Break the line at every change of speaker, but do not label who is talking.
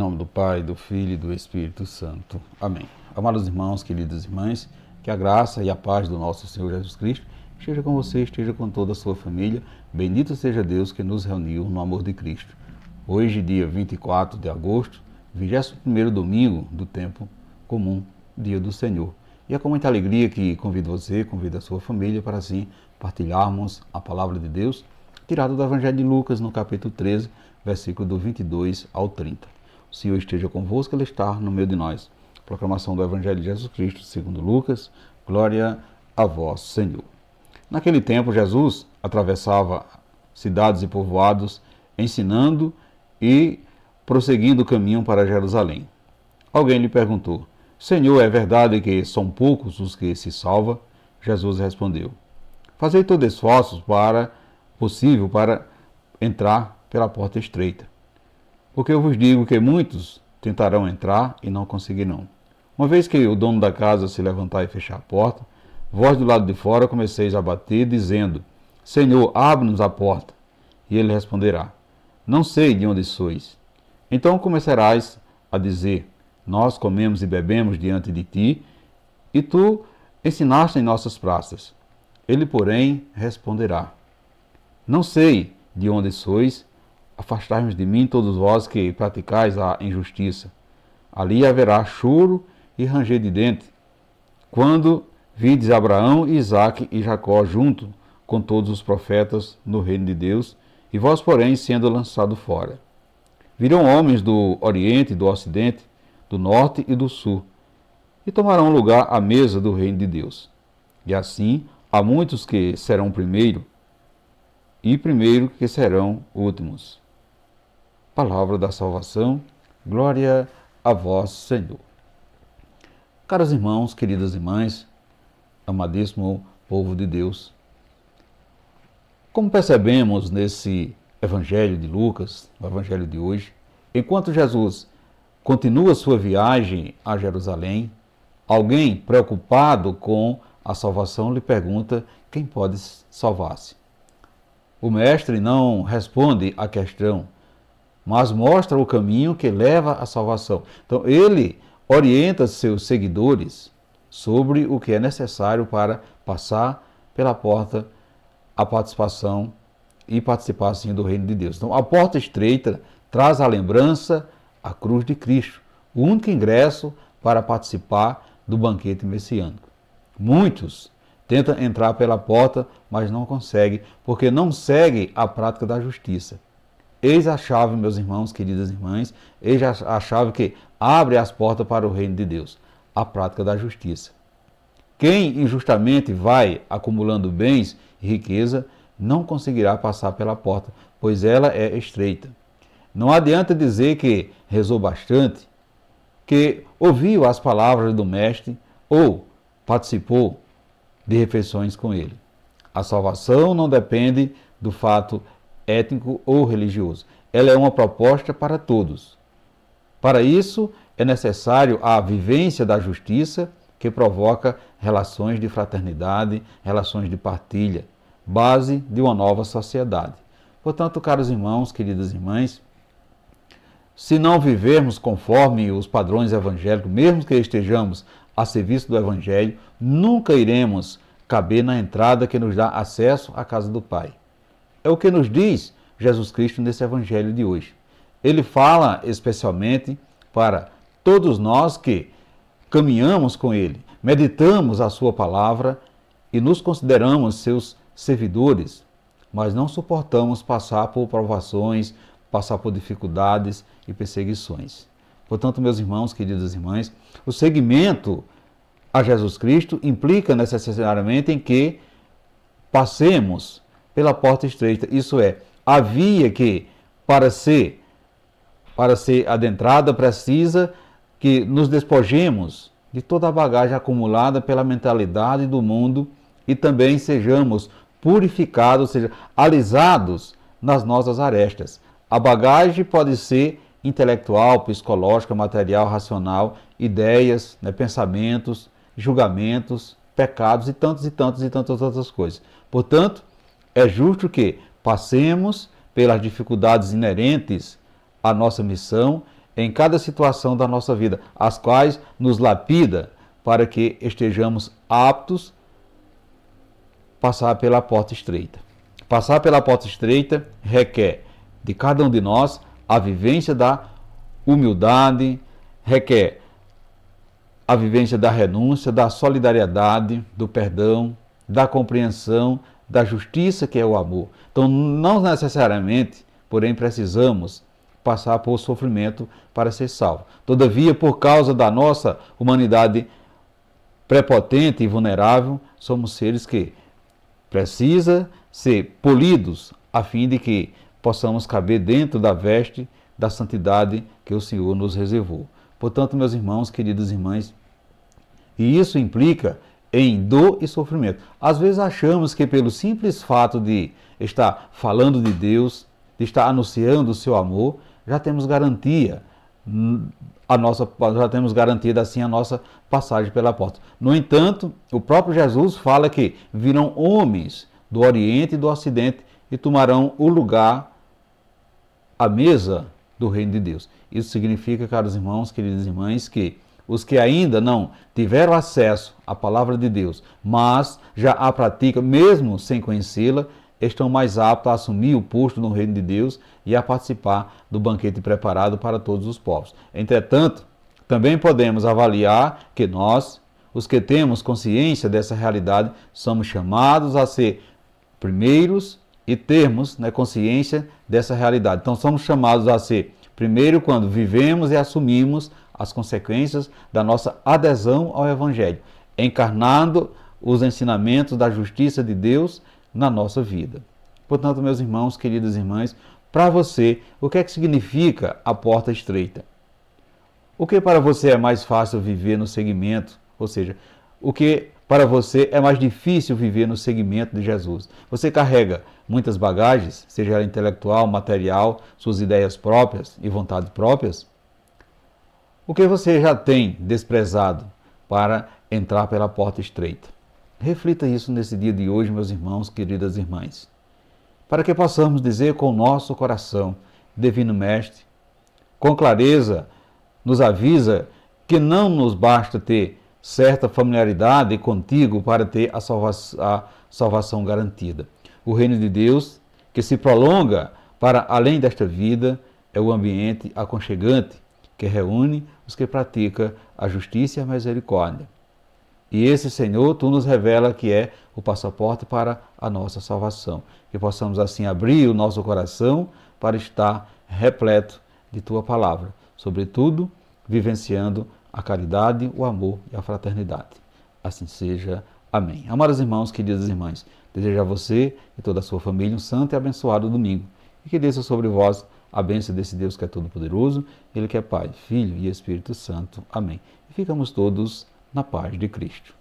nome do Pai, do Filho e do Espírito Santo. Amém. Amados irmãos, queridas irmãs, que a graça e a paz do nosso Senhor Jesus Cristo esteja com você, esteja com toda a sua família. Bendito seja Deus que nos reuniu no amor de Cristo. Hoje, dia 24 de agosto, 21º domingo do tempo comum, dia do Senhor. E é com muita alegria que convido você, convido a sua família para assim partilharmos a palavra de Deus, tirada do Evangelho de Lucas, no capítulo 13, versículo do 22 ao 30. O Senhor esteja convosco, Ele está no meio de nós. Proclamação do Evangelho de Jesus Cristo, segundo Lucas. Glória a vós, Senhor. Naquele tempo, Jesus atravessava cidades e povoados, ensinando e prosseguindo o caminho para Jerusalém. Alguém lhe perguntou: Senhor, é verdade que são poucos os que se salvam? Jesus respondeu: Fazei todo esforço possível para entrar pela porta estreita. Porque eu vos digo que muitos tentarão entrar e não conseguirão. Uma vez que o dono da casa se levantar e fechar a porta, vós do lado de fora comeceis a bater, dizendo: Senhor, abre-nos a porta. E ele responderá: Não sei de onde sois. Então começarás a dizer: Nós comemos e bebemos diante de ti, e tu ensinaste em nossas praças. Ele, porém, responderá: Não sei de onde sois. Afastai-vos de mim, todos vós que praticais a injustiça. Ali haverá choro e ranger de dente, quando vides Abraão, Isaque e Jacó junto com todos os profetas no reino de Deus, e vós, porém, sendo lançado fora. Virão homens do Oriente, do Ocidente, do Norte e do Sul, e tomarão lugar à mesa do reino de Deus. E assim há muitos que serão primeiro, e primeiro que serão últimos. Palavra da salvação, glória a vós, Senhor. Caros irmãos, queridas irmãs, amadíssimo povo de Deus, como percebemos nesse Evangelho de Lucas, o Evangelho de hoje, enquanto Jesus continua sua viagem a Jerusalém, alguém preocupado com a salvação lhe pergunta quem pode salvar-se. O mestre não responde à questão, mas mostra o caminho que leva à salvação. Então, ele orienta seus seguidores sobre o que é necessário para passar pela porta a participação e participar, assim, do reino de Deus. Então, a porta estreita traz à lembrança a cruz de Cristo, o único ingresso para participar do banquete messiânico. Muitos tentam entrar pela porta, mas não conseguem, porque não seguem a prática da justiça. Eis a chave, meus irmãos, queridas irmãs, eis a chave que abre as portas para o reino de Deus, a prática da justiça. Quem injustamente vai acumulando bens e riqueza, não conseguirá passar pela porta, pois ela é estreita. Não adianta dizer que rezou bastante, que ouviu as palavras do Mestre ou participou de refeições com ele. A salvação não depende do fato étnico ou religioso. Ela é uma proposta para todos. Para isso, é necessário a vivência da justiça que provoca relações de fraternidade, relações de partilha, base de uma nova sociedade. Portanto, caros irmãos, queridas irmãs, se não vivermos conforme os padrões evangélicos, mesmo que estejamos a serviço do Evangelho, nunca iremos caber na entrada que nos dá acesso à casa do Pai. É o que nos diz Jesus Cristo nesse Evangelho de hoje. Ele fala especialmente para todos nós que caminhamos com Ele, meditamos a sua palavra e nos consideramos seus servidores, mas não suportamos passar por provações, passar por dificuldades e perseguições. Portanto, meus irmãos, queridas irmãs, o seguimento a Jesus Cristo implica necessariamente em que passemos pela porta estreita, isso é, a via que, para ser adentrada, precisa que nos despojemos de toda a bagagem acumulada pela mentalidade do mundo e também sejamos purificados, ou seja, alisados nas nossas arestas. A bagagem pode ser intelectual, psicológica, material, racional, ideias, pensamentos, julgamentos, pecados e tantas outras coisas. Portanto, é justo que passemos pelas dificuldades inerentes à nossa missão em cada situação da nossa vida, as quais nos lapida para que estejamos aptos a passar pela porta estreita. Passar pela porta estreita requer de cada um de nós a vivência da humildade, requer a vivência da renúncia, da solidariedade, do perdão, da compreensão, da justiça, que é o amor. Então, não necessariamente, porém, precisamos passar por sofrimento para ser salvo. Todavia, por causa da nossa humanidade prepotente e vulnerável, somos seres que precisam ser polidos a fim de que possamos caber dentro da veste da santidade que o Senhor nos reservou. Portanto, meus irmãos, queridas irmãs, e isso implica em dor e sofrimento. Às vezes achamos que pelo simples fato de estar falando de Deus, de estar anunciando o seu amor, já temos garantia, já temos garantida assim a nossa passagem pela porta. No entanto, o próprio Jesus fala que virão homens do Oriente e do Ocidente e tomarão o lugar, a mesa do reino de Deus. Isso significa, caros irmãos, queridas irmãs, que os que ainda não tiveram acesso à palavra de Deus, mas já a praticam, mesmo sem conhecê-la, estão mais aptos a assumir o posto no reino de Deus e a participar do banquete preparado para todos os povos. Entretanto, também podemos avaliar que nós, os que temos consciência dessa realidade, somos chamados a ser primeiros e termos consciência dessa realidade. Então, somos chamados a ser primeiro quando vivemos e assumimos as consequências da nossa adesão ao Evangelho, encarnando os ensinamentos da justiça de Deus na nossa vida. Portanto, meus irmãos, queridas irmãs, para você, o que é que significa a porta estreita? O que para você é mais fácil viver no segmento? Ou seja, o que para você é mais difícil viver no segmento de Jesus? Você carrega muitas bagagens, seja ela intelectual, material, suas ideias próprias e vontades próprias? O que você já tem desprezado para entrar pela porta estreita? Reflita isso nesse dia de hoje, meus irmãos, queridas irmãs, para que possamos dizer com o nosso coração, Divino Mestre, com clareza, nos avisa que não nos basta ter certa familiaridade contigo para ter a salvação garantida. O reino de Deus, que se prolonga para além desta vida, é o ambiente aconchegante que reúne os que praticam a justiça e a misericórdia. E esse Senhor, tu nos revela que é o passaporte para a nossa salvação. Que possamos assim abrir o nosso coração para estar repleto de tua palavra. Sobretudo, vivenciando a caridade, o amor e a fraternidade. Assim seja. Amém. Amados irmãos, queridas irmãs, desejo a você e toda a sua família um santo e abençoado domingo. E que desça sobre vós a bênção desse Deus que é todo-poderoso, Ele que é Pai, Filho e Espírito Santo. Amém. E ficamos todos na paz de Cristo.